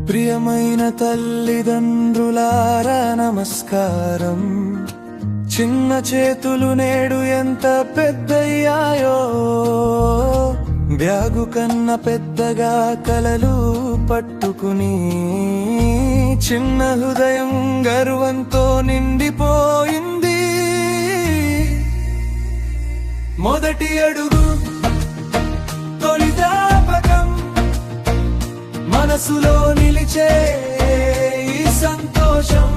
ప్రియమైన తల్లిదండ్రులారా నమస్కారం. చిన్న చేతులు నేడు ఎంత పెద్దయ్యాయో, బ్యాగు కన్నా పెద్దగా కలలు పట్టుకుని చిన్న హృదయం గర్వంతో నిండిపోయింది. మొదటి అడుగు తొలి జ్ఞాపకం, మనసులో నిలిచే ఈ సంతోషం.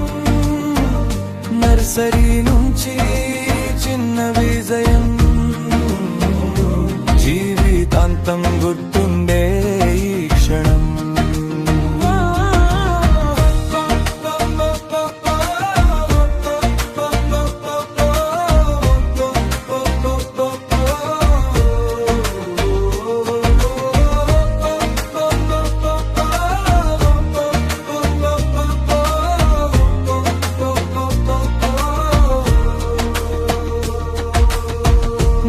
నర్సరీ నుంచి చిన్న విజయం, జీవితాంతం గుర్తుండే ఈ క్షణం.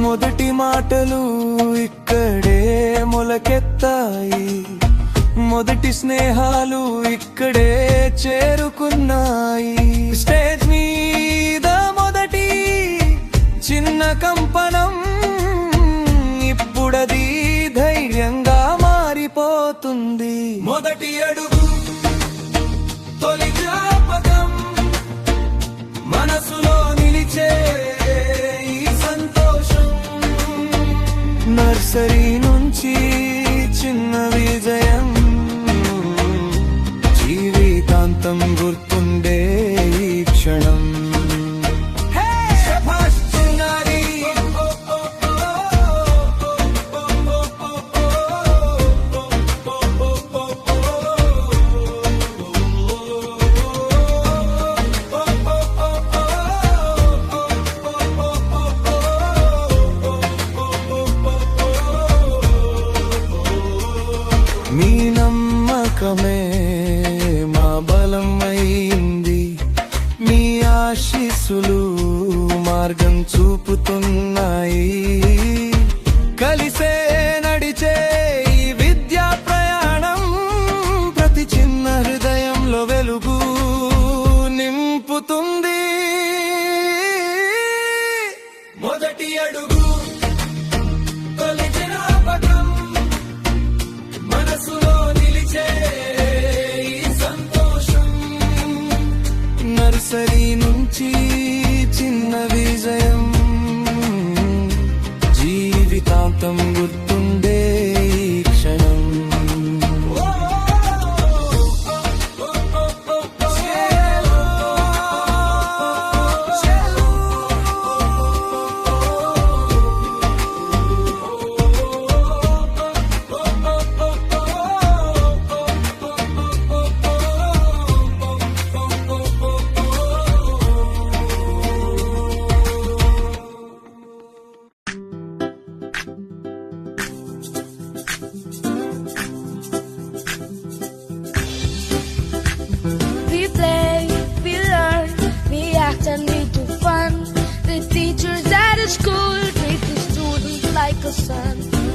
మొదటి మాటలు ఇక్కడే మొలకెత్తాయి, మొదటి స్నేహాలు ఇక్కడే చేరుకున్నాయి. స్టేజ్ మీద మొదటి చిన్న కంపనం, ఇప్పుడది ధైర్యంగా మారిపోతుంది. మొదటి అడుగు తొలి జ్ఞాపకం, మనసులో నిలిచే నర్సరీ నుంచి చిన్న విజయం, జీవితాంతం గుర్తుండే ఈ క్షణం. మీ నమ్మకమే మా బలం అయింది, మీ ఆశీస్సులు మార్గం చూపుతున్నాయి. కలిసే